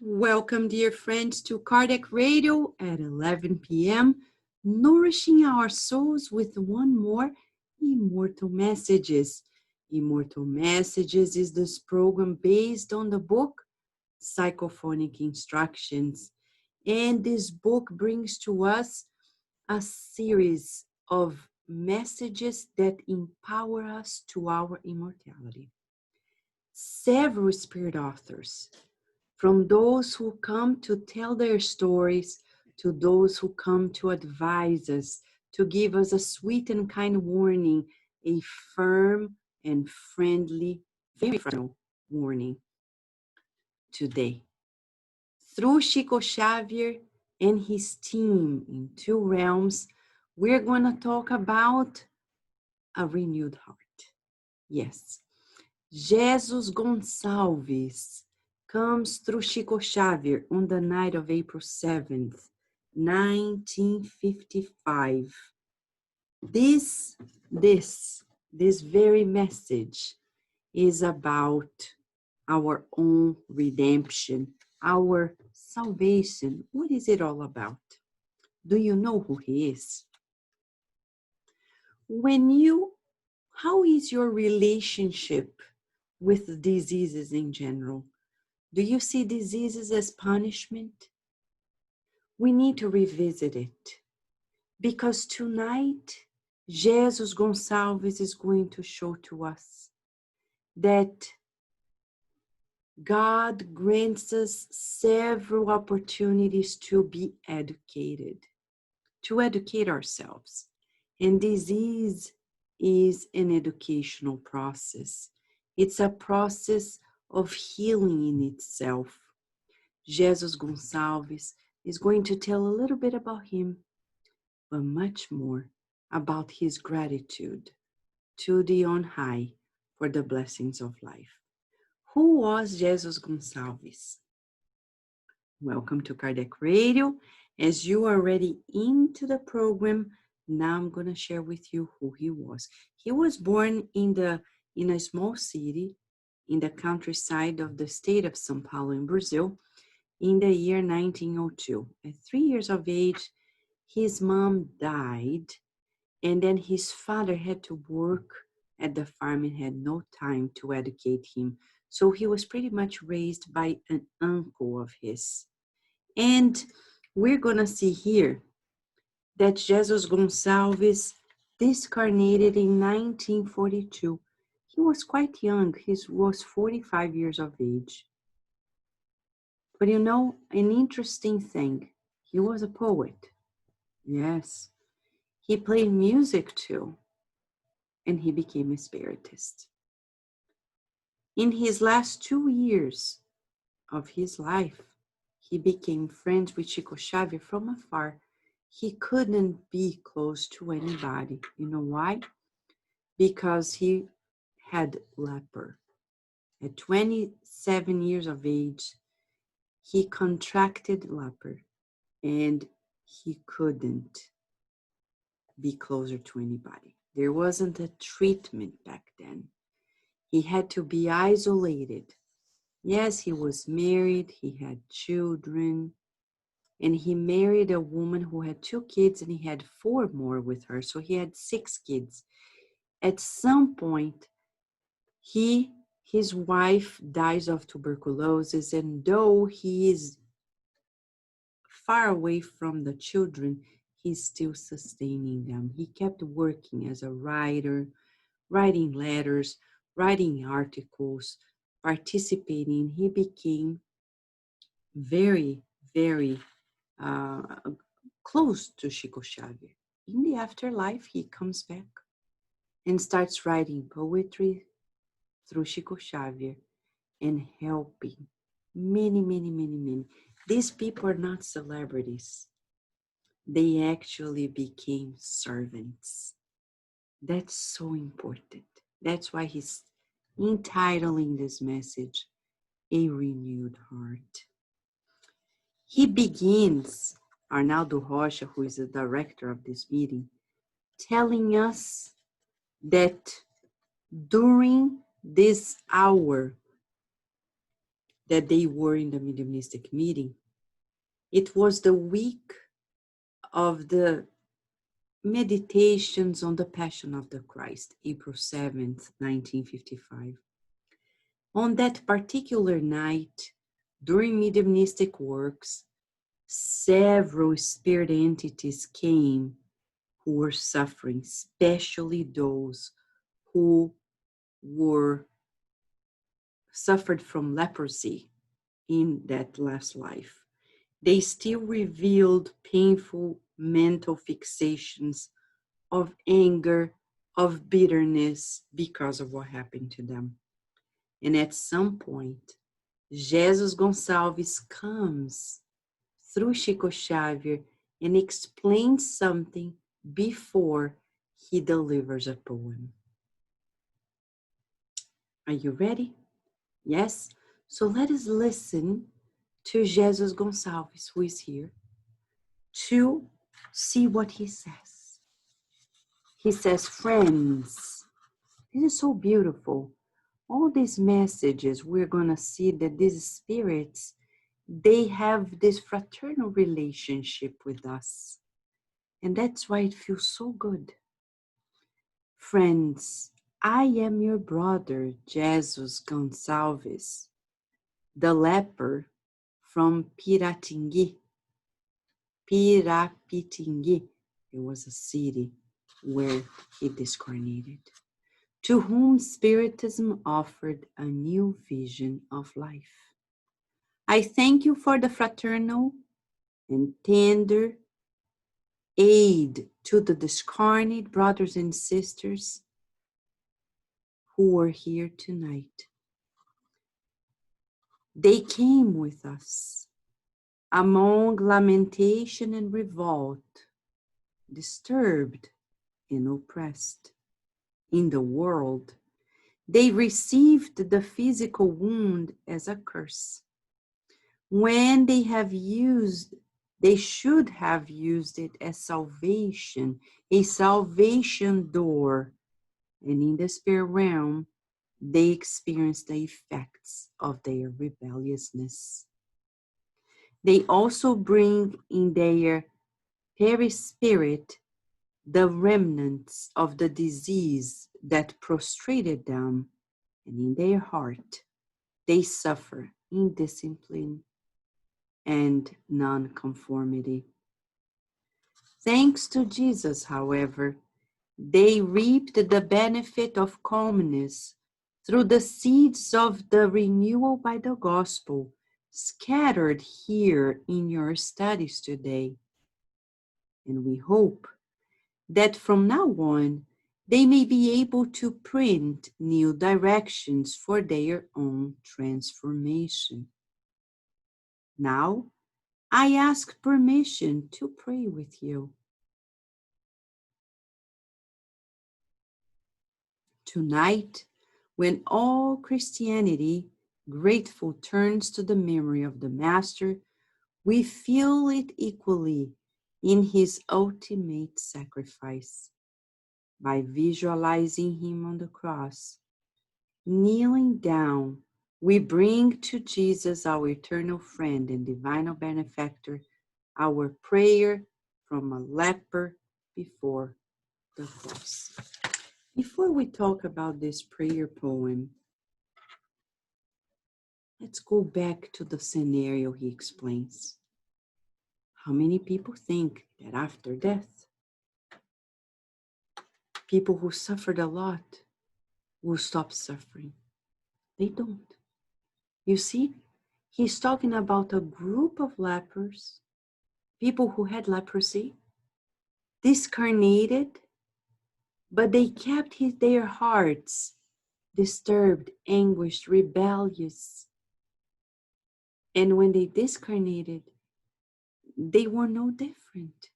Welcome, dear friends, to Cardiac Radio at 11 p.m., nourishing our souls with one more Immortal Messages. Immortal Messages is this program based on the book Psychophonic Instructions. And this book brings to us a series of messages that empower us to our immortality. Several spirit authors, from those who come to tell their stories, to those who come to advise us, to give us a sweet and kind warning, a firm and friendly, very firm warning today. Through Chico Xavier and his team in two realms, we're going to talk about a renewed heart. Yes, Jesus Gonçalves comes through Chico Xavier on the night of April 7th, 1955. This very message is about our own redemption, our salvation. What is it all about? Do you know who he is? How is your relationship with diseases in general? Do you see diseases as punishment? We need to revisit it, because tonight, Jesus Gonçalves is going to show to us that God grants us several opportunities to be educated, to educate ourselves. And disease is an educational process. It's a process of healing in itself. Jesus Gonçalves is going to tell a little bit about him, but much more about his gratitude to the On High for the blessings of life. Who was Jesus Gonçalves? Welcome to Cardiac Radio. As you are already into the program, now I'm going to share with you who he was. He was born in a small city in the countryside of the state of São Paulo in Brazil in the year 1902. At 3 years of age, his mom died, and then his father had to work at the farm and had no time to educate him. So he was pretty much raised by an uncle of his. And we're going to see here that Jesus Gonçalves discarnated in 1942. He was quite young. He was 45 years of age. But you know, an interesting thing, he was a poet. Yes. He played music too. And he became a spiritist. In his last 2 years of his life, he became friends with Chico Xavier from afar. He couldn't be close to anybody. You know why? Because he had leper. At 27 years of age, he contracted leper, and he couldn't be closer to anybody. There wasn't a treatment back then. He had to be isolated. Yes, he was married, he had children, and he married a woman who had 2 kids, and he had 4 more with her. So he had 6 kids. At some point, his wife dies of tuberculosis, and though he is far away from the children, he's still sustaining them. He kept working as a writer, writing letters, writing articles, participating. He became very, very close to Chico Xavier. In the afterlife, he comes back and starts writing poetry through Chico Xavier and helping many, many, many, many. These people are not celebrities. They actually became servants. That's so important. That's why he's entitling this message, A Renewed Heart. He begins, Arnaldo Rocha, who is the director of this meeting, telling us that during this hour that they were in the mediumistic meeting. It was the week of the meditations on the Passion of the Christ, April 7th, 1955. On that particular night, during mediumistic works, several spirit entities came who were suffering, especially those who were suffered from leprosy in that last life. They still revealed painful mental fixations of anger, of bitterness because of what happened to them. And at some point, Jesus Gonçalves comes through Chico Xavier and explains something before he delivers a poem. Are you ready? Yes? So let us listen to Jesus Gonçalves, who is here, to see what he says. He says, friends, this is so beautiful. All these messages, we're going to see that these spirits, they have this fraternal relationship with us. And that's why it feels so good. Friends, I am your brother, Jesus Gonçalves, the leper from Pirapitingui. It was a city where he discarnated, to whom Spiritism offered a new vision of life. I thank you for the fraternal and tender aid to the discarnate brothers and sisters who are here tonight. They came with us among lamentation and revolt, disturbed and oppressed in the world. They received the physical wound as a curse. When they should have used it as salvation, a salvation door. And in the spirit realm, they experienced the effects of their rebelliousness. They also bring in their perispirit the remnants of the disease that prostrated them, and in their heart, they suffer indiscipline and nonconformity. Thanks to Jesus, however, they reaped the benefit of calmness through the seeds of the renewal by the gospel scattered here in your studies today. And we hope that from now on, they may be able to print new directions for their own transformation. Now, I ask permission to pray with you. Tonight, when all Christianity grateful turns to the memory of the Master, we feel it equally in his ultimate sacrifice. By visualizing him on the cross, kneeling down, we bring to Jesus, our eternal friend and divine benefactor, our prayer from a leper before the cross. Before we talk about this prayer poem, let's go back to the scenario he explains. How many people think that after death, people who suffered a lot will stop suffering? They don't. You see, he's talking about a group of lepers, people who had leprosy, discarnated, but they kept their hearts disturbed, anguished, rebellious. And when they discarnated, they were no different.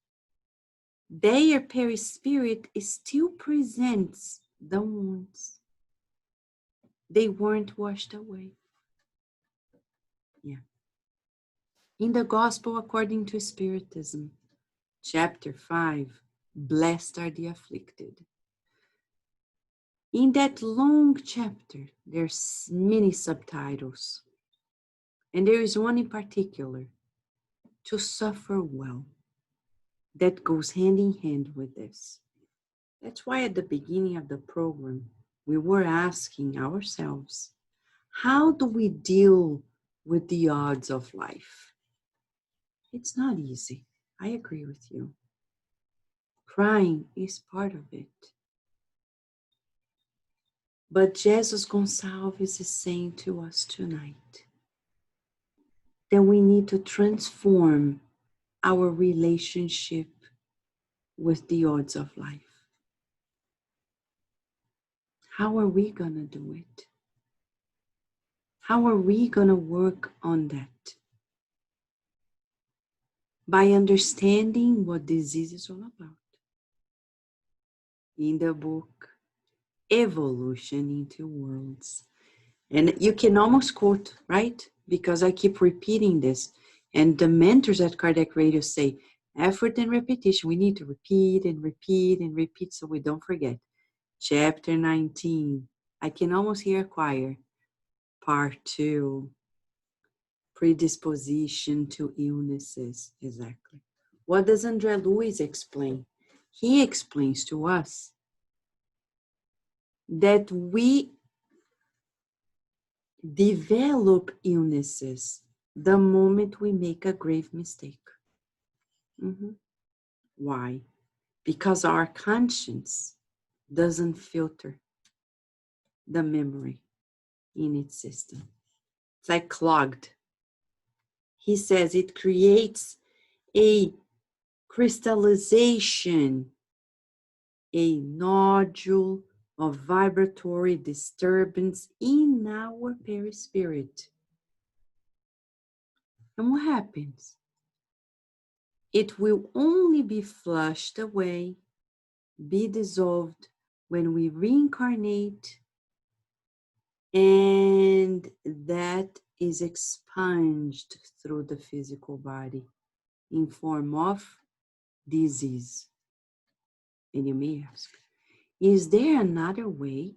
Their perispirit still presents the wounds. They weren't washed away. Yeah. In the Gospel according to Spiritism, chapter 5, Blessed are the afflicted. In that long chapter, there's many subtitles. And there is one in particular, to suffer well, that goes hand in hand with this. That's why at the beginning of the program, we were asking ourselves, how do we deal with the odds of life? It's not easy. I agree with you. Crying is part of it. But Jesus Gonçalves is saying to us tonight that we need to transform our relationship with the odds of life. How are we going to do it? How are we going to work on that? By understanding what disease is all about. In the book, Evolution into Worlds. And you can almost quote, right? Because I keep repeating this. And the mentors at Cardiac Radio say, effort and repetition. We need to repeat and repeat and repeat so we don't forget. Chapter 19. I can almost hear a choir. Part 2. Predisposition to illnesses. Exactly. What does André Luiz explain? He explains to us that we develop illnesses the moment we make a grave mistake. Why? Because our conscience doesn't filter the memory in its system. It's like clogged. He says it creates a crystallization, a nodule of vibratory disturbance in our perispirit. And what happens? It will only be flushed away, be dissolved when we reincarnate, and that is expunged through the physical body in form of disease. And you may ask, is there another way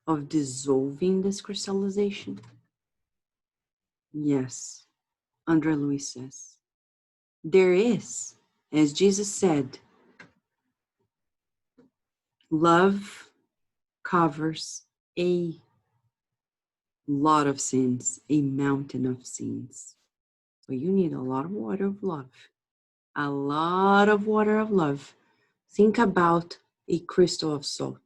of dissolving this crystallization? Yes, André Luiz says. There is, as Jesus said, love covers a lot of sins, a mountain of sins. So you need a lot of water of love. A lot of water of love. Think about a crystal of salt.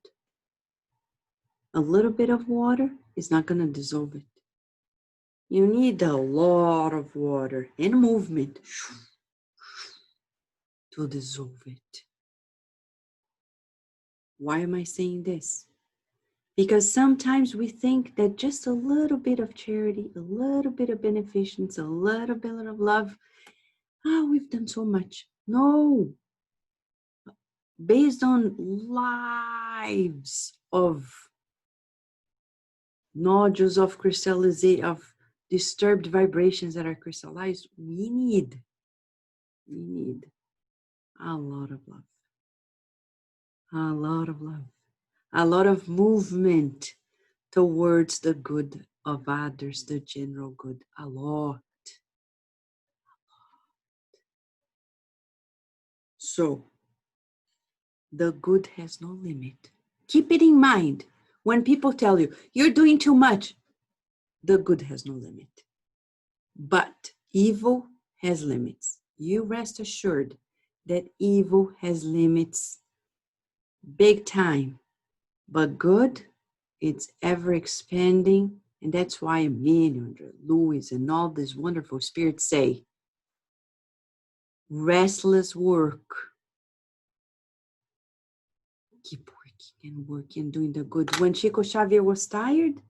A little bit of water is not going to dissolve it. You need a lot of water and movement to dissolve it. Why am I saying this? Because sometimes we think that just a little bit of charity, a little bit of beneficence, a little bit of love, we've done so much. No. Based on lives of nodules of crystallization, of disturbed vibrations that are crystallized, we need a lot of love. A lot of love. A lot of movement towards the good of others, the general good. A lot. So, the good has no limit. Keep it in mind when people tell you, you're doing too much. The good has no limit. But evil has limits. You rest assured that evil has limits big time. But good, it's ever expanding. And that's why Emmanuel, Louis, and all these wonderful spirits say, restless work. Keep working and working, doing the good. When Chico Xavier was tired,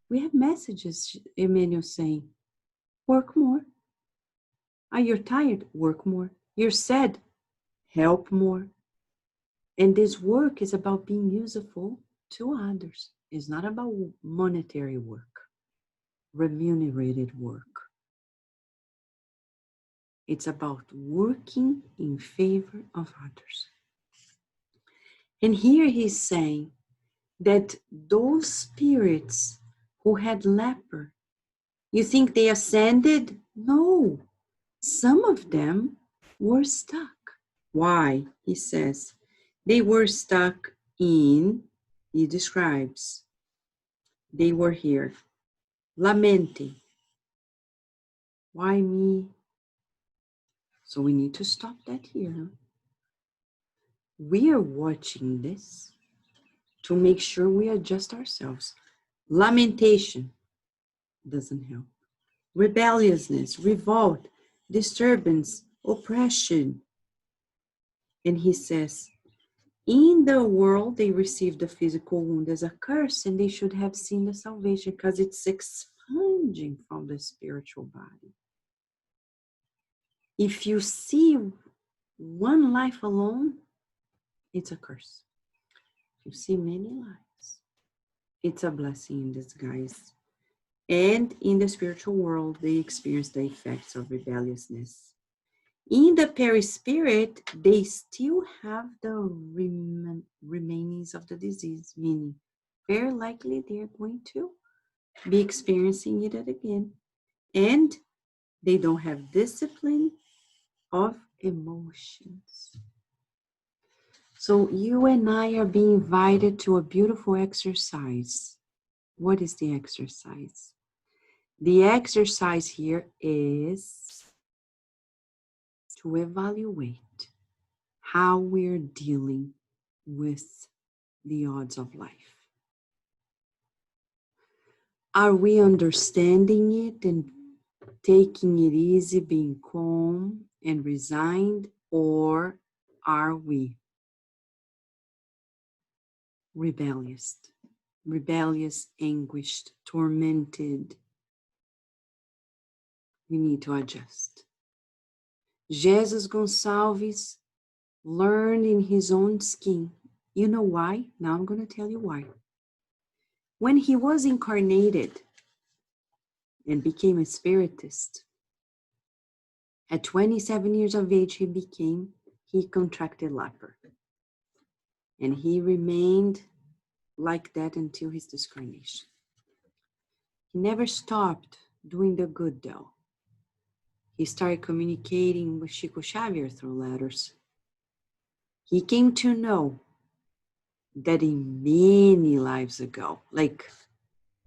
we have messages, Emmanuel saying, work more. You're tired, work more. You're sad, help more. And this work is about being useful to others. It's not about monetary work, remunerated work. It's about working in favor of others. And here he's saying that those spirits who had leper You think they ascended? No. Some of them were stuck. Why? He says. They were stuck in, he describes, they were here, lamenting. Why me? So we need to stop that here. Huh? We are watching this to make sure we adjust ourselves. Lamentation doesn't help. Rebelliousness, revolt, disturbance, oppression. And he says, in the world, they received the physical wound as a curse, and they should have seen the salvation because it's expunging from the spiritual body. If you see one life alone, it's a curse. If you see many lives, it's a blessing in disguise. And in the spiritual world, they experience the effects of rebelliousness. In the perispirit, they still have the remainings of the disease, meaning very likely they're going to be experiencing it again. And they don't have discipline of emotions. So you and I are being invited to a beautiful exercise. What is the exercise? The exercise here is to evaluate how we're dealing with the odds of life. Are we understanding it and taking it easy, being calm and resigned, or are we rebellious, anguished, tormented? We need to adjust. Jesus Gonçalves learned in his own skin. You know why? Now I'm going to tell you why. When he was incarnated and became a spiritist, at 27 years of age, he contracted leper. And he remained like that until his discarnation. He never stopped doing the good though. He started communicating with Chico Xavier through letters. He came to know that in many lives ago, like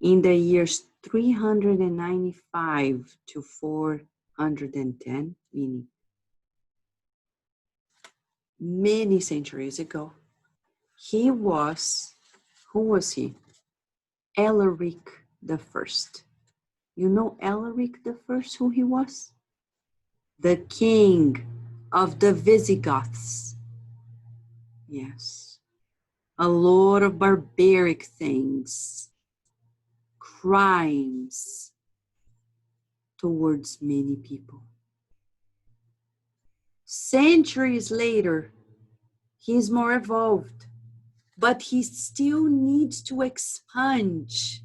in the years 395 to 410, meaning many centuries ago, who was he? Alaric the First. You know Alaric the First, who he was? The king of the Visigoths. Yes. A lot of barbaric things, crimes towards many people. Centuries later, he's more evolved, but he still needs to expunge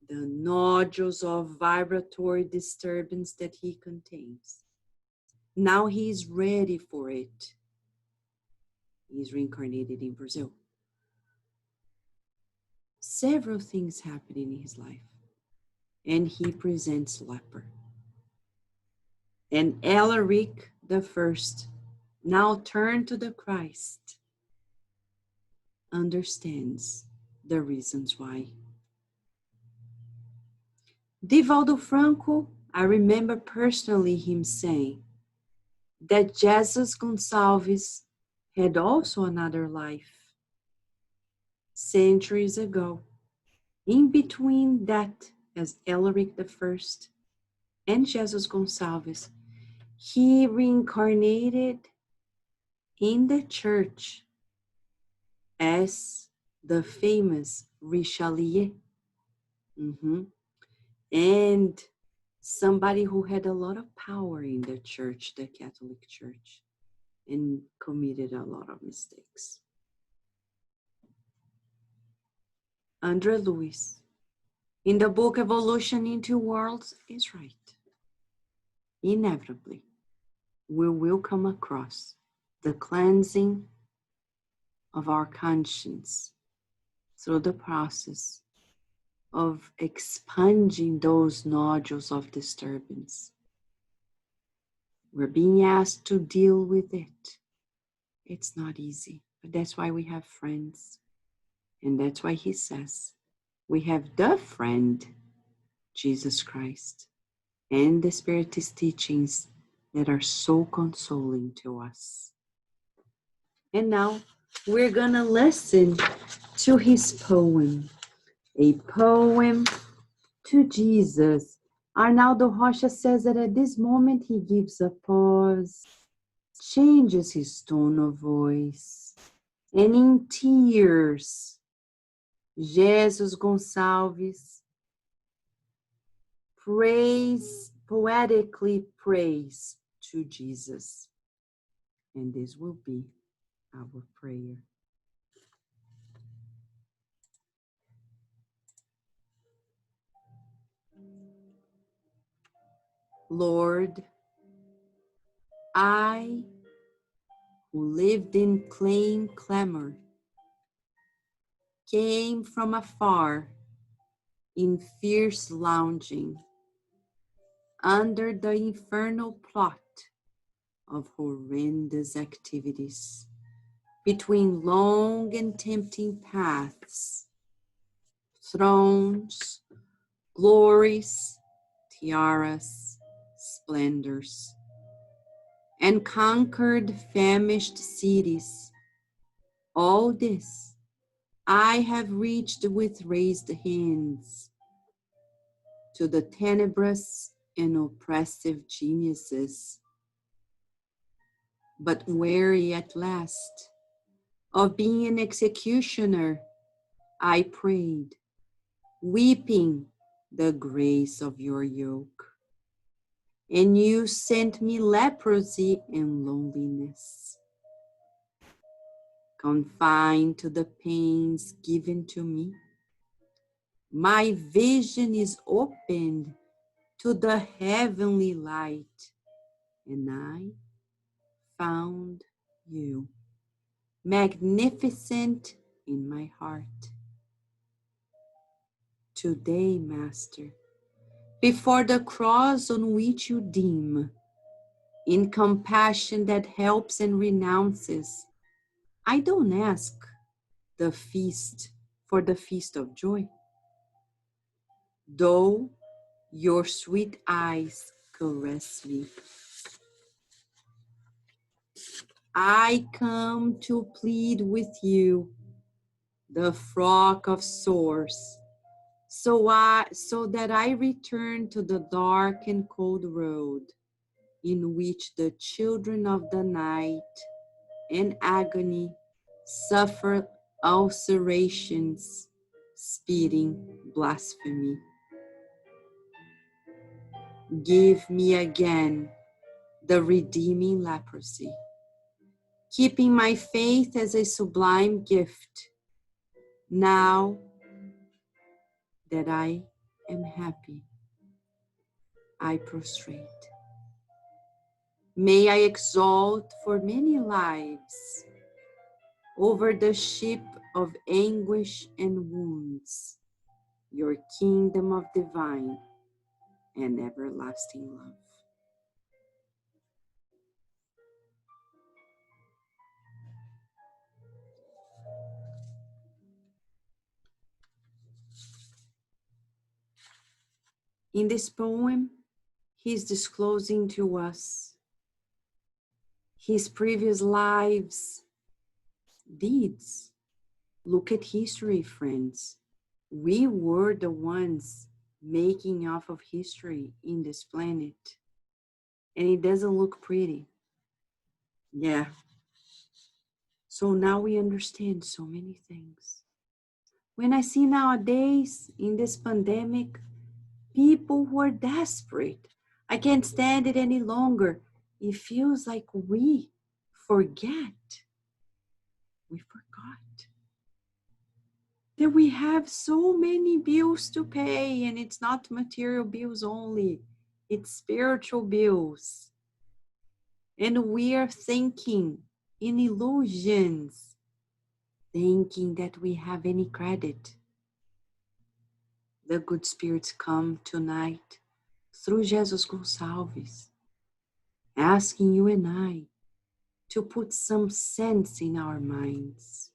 the nodules of vibratory disturbance that he contains. Now he's ready for it. He's reincarnated in Brazil. Several things happen in his life, and he presents leper. And Alaric the First, now turned to the Christ, understands the reasons why. Divaldo Franco, I remember personally him saying that Jesus Gonçalves had also another life centuries ago. In between that, as Alaric the First and Jesus Gonçalves, he reincarnated in the church as the famous Richelieu. And somebody who had a lot of power in the church, the Catholic Church, and committed a lot of mistakes. André Luiz, in the book Evolution in Two Worlds, is right. Inevitably, we will come across the cleansing of our conscience through the process of expunging those nodules of disturbance. We're being asked to deal with it. It's not easy, but that's why we have friends. And that's why he says, we have the friend, Jesus Christ, and the Spiritist teachings that are so consoling to us. And now we're gonna listen to his poem, a poem to Jesus. Arnaldo Rocha says that at this moment he gives a pause, changes his tone of voice, and in tears, Jesus Gonçalves poetically prays to Jesus. And this will be our prayer. Lord, I, who lived in plain clamor, came from afar in fierce lounging, under the infernal plot of horrendous activities, between long and tempting paths, thrones, glories, tiaras, splendors, and conquered famished cities. All this I have reached with raised hands to the tenebrous and oppressive geniuses, but weary at last of being an executioner, I prayed, weeping the grace of your yoke. And you sent me leprosy and loneliness. Confined to the pains given to me, my vision is opened to the heavenly light, and I found you, magnificent in my heart. Today, Master, before the cross on which you deem, in compassion that helps and renounces, I don't ask the feast for the feast of joy, though your sweet eyes caress me. I come to plead with you the frock of sores, so that I return to the dark and cold road in which the children of the night and agony suffer ulcerations, spitting blasphemy. Give me again the redeeming leprosy, keeping my faith as a sublime gift. Now that I am happy, I prostrate. May I exalt for many lives over the ship of anguish and wounds, your kingdom of divine and everlasting love. In this poem, he's disclosing to us his previous lives' deeds. Look at history, friends. We were the ones making off of history in this planet. And it doesn't look pretty. Yeah. So now we understand so many things. When I see nowadays in this pandemic, people who are desperate, I can't stand it any longer. It feels like we forgot. We forgot that we have so many bills to pay, and it's not material bills only, it's spiritual bills. And we are thinking in illusions, thinking that we have any credit. the good spirits come tonight through Jesus Gonçalves, asking you and I to put some sense in our minds,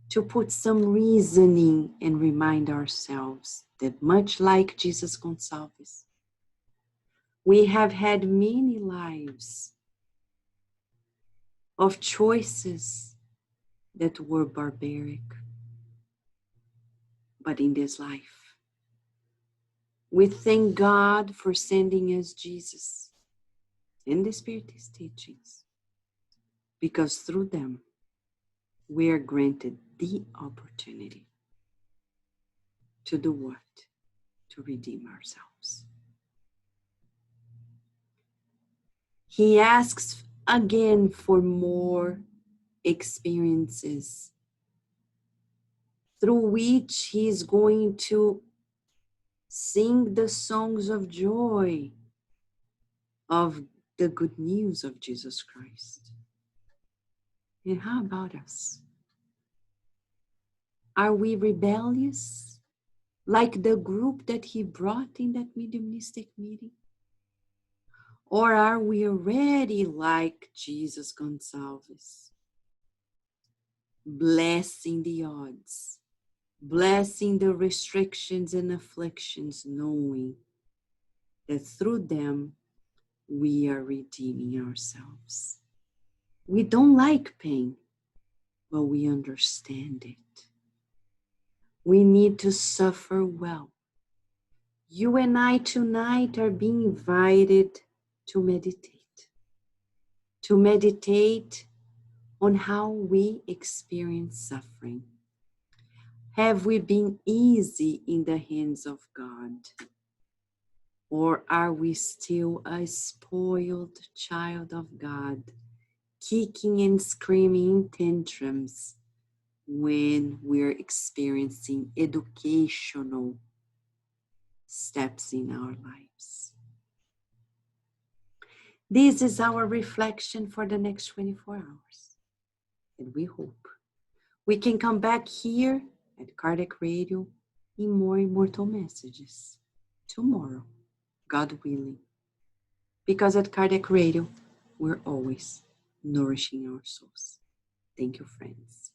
to put some reasoning and remind ourselves that much like Jesus Gonçalves, we have had many lives of choices that were barbaric. But in this life, we thank God for sending us Jesus and the Spirit's teachings, because through them, we are granted the opportunity to do what? To redeem ourselves. He asks again for more experiences through which he is going to sing the songs of joy of the good news of Jesus Christ. And how about us? Are we rebellious, like the group that he brought in that mediumistic meeting? Or are we already like Jesus Gonçalves, blessing the odds, blessing the restrictions and afflictions, knowing that through them we are redeeming ourselves? We don't like pain, but we understand it. We need to suffer well. You and I tonight are being invited to meditate on how we experience suffering. Have we been easy in the hands of God? Or are we still a spoiled child of God, kicking and screaming tantrums when we're experiencing educational steps in our lives? This is our reflection for the next 24 hours. And we hope we can come back here at Kardec Radio in more immortal messages tomorrow, God willing. Because at Kardec Radio, we're always nourishing our souls. Thank you, friends.